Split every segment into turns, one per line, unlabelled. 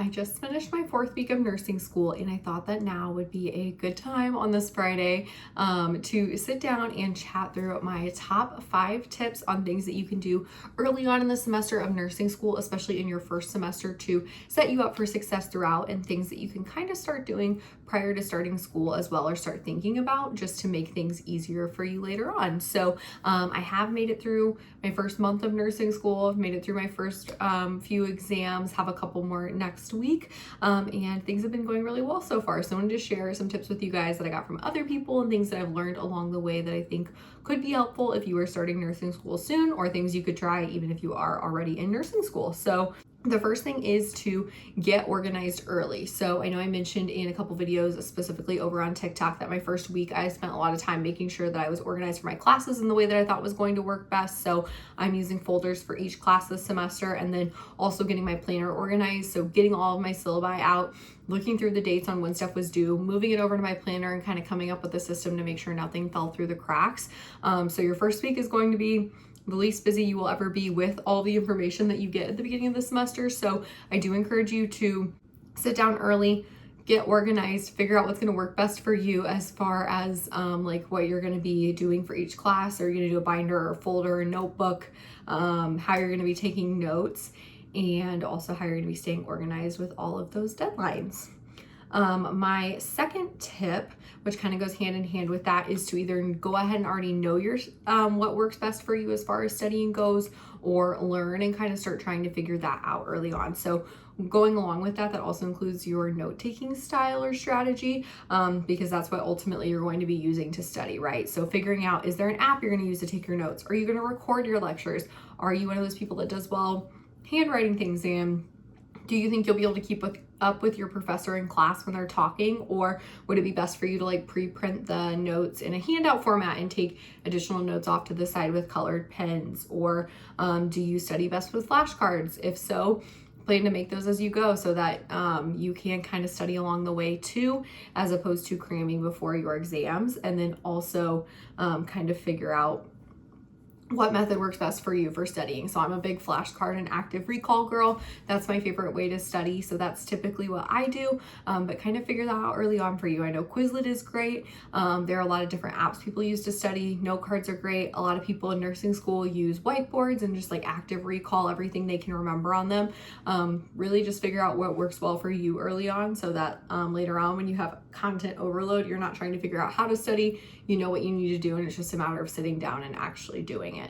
I just finished my 4th week of nursing school, and I thought that now would be a good time on this Friday to sit down and chat through my top 5 tips on things that you can do early on in the semester of nursing school, especially in your first semester, to set you up for success throughout, and things that you can kind of start doing prior to starting school as well, or start thinking about just to make things easier for you later on. So I have made it through my first month of nursing school. I've made it through my first few exams, have a couple more next week, and things have been going really well so far. So I wanted to share some tips with you guys that I got from other people and things that I've learned along the way that I think could be helpful if you are starting nursing school soon, or things you could try even if you are already in nursing school. So the first thing is to get organized early. So I know I mentioned in a couple videos, specifically over on TikTok, that my first week I spent a lot of time making sure that I was organized for my classes in the way that I thought was going to work best. So I'm using folders for each class this semester, and then also getting my planner organized. So getting all of my syllabi out, looking through the dates on when stuff was due, moving it over to my planner, and kind of coming up with a system to make sure nothing fell through the cracks. So your first week is going to be the least busy you will ever be with all the information that you get at the beginning of the semester. So I do encourage you to sit down early, get organized, figure out what's going to work best for you as far as like what you're going to be doing for each class. Are you going to do a binder or folder or notebook, how you're going to be taking notes, and also how you're going to be staying organized with all of those deadlines. My second tip, which kind of goes hand in hand with that, is to either go ahead and already know your what works best for you as far as studying goes, or learn and kind of start trying to figure that out early on. So going along with that, that also includes your note-taking style or strategy, because that's what ultimately you're going to be using to study, right? So figuring out, is there an app you're going to use to take your notes? Are you going to record your lectures? Are you one of those people that does well handwriting things in? Do you think you'll be able to keep up with your professor in class when they're talking? Or would it be best for you to like pre-print the notes in a handout format and take additional notes off to the side with colored pens? Or do you study best with flashcards? If so, plan to make those as you go so that you can kind of study along the way too, as opposed to cramming before your exams. And then also kind of figure out what method works best for you for studying. So I'm a big flashcard and active recall girl. That's my favorite way to study. So that's typically what I do, but kind of figure that out early on for you. I know Quizlet is great. There are a lot of different apps people use to study. Note cards are great. A lot of people in nursing school use whiteboards and just like active recall everything they can remember on them. Really just figure out what works well for you early on, so that later on when you have content overload, you're not trying to figure out how to study. You know what you need to do, and it's just a matter of sitting down and actually doing it.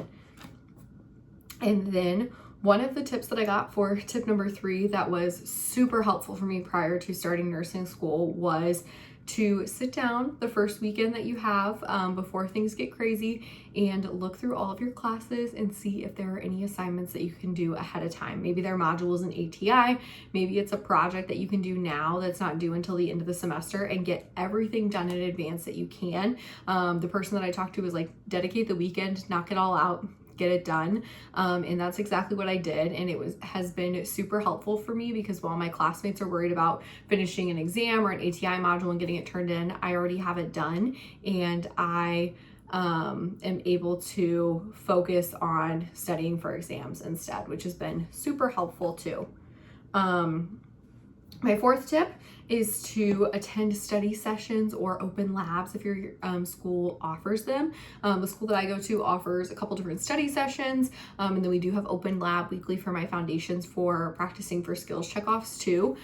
And then one of the tips that I got for tip number 3 that was super helpful for me prior to starting nursing school was to sit down the first weekend that you have before things get crazy and look through all of your classes and see if there are any assignments that you can do ahead of time. Maybe they're modules in ATI, maybe it's a project that you can do now that's not due until the end of the semester, and get everything done in advance that you can. The person that I talked to was like, dedicate the weekend, knock it all out, get it done, and that's exactly what I did, and it has been super helpful for me, because while my classmates are worried about finishing an exam or an ATI module and getting it turned in, I already have it done, and I am able to focus on studying for exams instead, which has been super helpful too. My 4th tip is to attend study sessions or open labs if your school offers them. The school that I go to offers a couple different study sessions, and then we do have open lab weekly for my foundations for practicing for skills checkoffs too.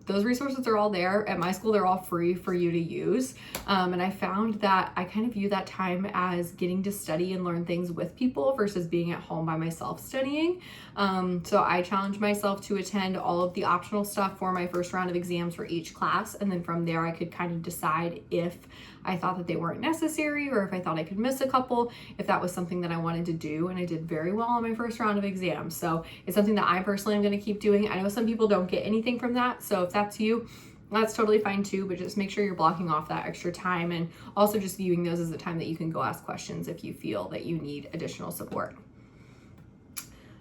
Those resources are all there. At my school, they're all free for you to use, and I found that I kind of view that time as getting to study and learn things with people versus being at home by myself studying. So I challenge myself to attend all of the optional stuff for my first round of exams for each class, and then from there I could kind of decide if I thought that they weren't necessary, or if I thought I could miss a couple, if that was something that I wanted to do. And I did very well on my first round of exams, so it's something that I personally am going to keep doing. I know some people don't get anything from that, so if that's you, that's totally fine too, but just make sure you're blocking off that extra time, and also just viewing those as a time that you can go ask questions if you feel that you need additional support.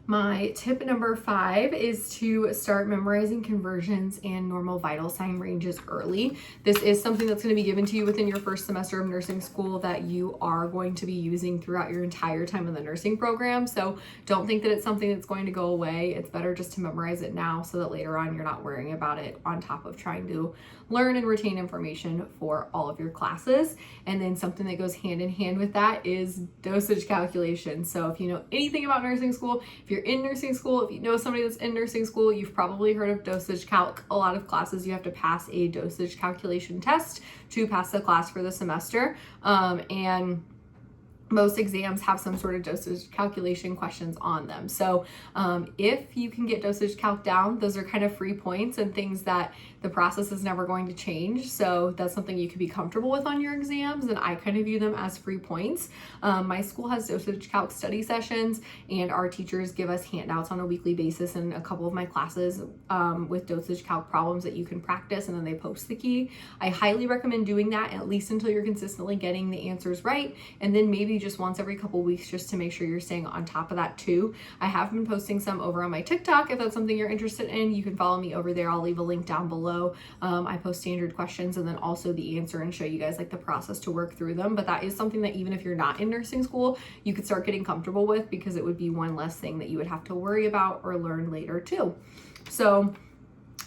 My tip number 5 is to start memorizing conversions and normal vital sign ranges early. This is something that's going to be given to you within your first semester of nursing school that you are going to be using throughout your entire time in the nursing program. So don't think that it's something that's going to go away. It's better just to memorize it now so that later on you're not worrying about it on top of trying to learn and retain information for all of your classes. And then something that goes hand in hand with that is dosage calculation. So if you know anything about nursing school, if you're in nursing school, if you know somebody that's in nursing school, you've probably heard of dosage calc. A lot of classes you have to pass a dosage calculation test to pass the class for the semester. And most exams have some sort of dosage calculation questions on them. So if you can get dosage calc down, those are kind of free points and things that the process is never going to change. So that's something you could be comfortable with on your exams, and I kind of view them as free points. My school has dosage calc study sessions, and our teachers give us handouts on a weekly basis in a couple of my classes with dosage calc problems that you can practice, and then they post the key. I highly recommend doing that at least until you're consistently getting the answers right, and then maybe just once every couple weeks just to make sure you're staying on top of that too. I have been posting some over on my TikTok. If that's something you're interested in, you can follow me over there. I'll leave a link down below. I post standard questions and then also the answer and show you guys like the process to work through them. But that is something that even if you're not in nursing school, you could start getting comfortable with, because it would be one less thing that you would have to worry about or learn later too. So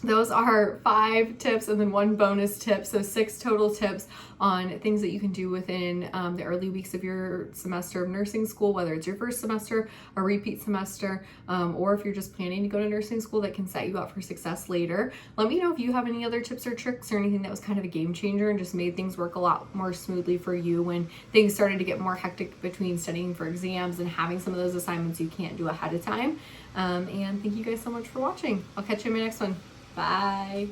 those are 5 tips and then 1 bonus tip. So 6 total tips on things that you can do within the early weeks of your semester of nursing school, whether it's your first semester, a repeat semester, or if you're just planning to go to nursing school, that can set you up for success later. Let me know if you have any other tips or tricks or anything that was kind of a game changer and just made things work a lot more smoothly for you when things started to get more hectic between studying for exams and having some of those assignments you can't do ahead of time. And thank you guys so much for watching. I'll catch you in my next one. Bye.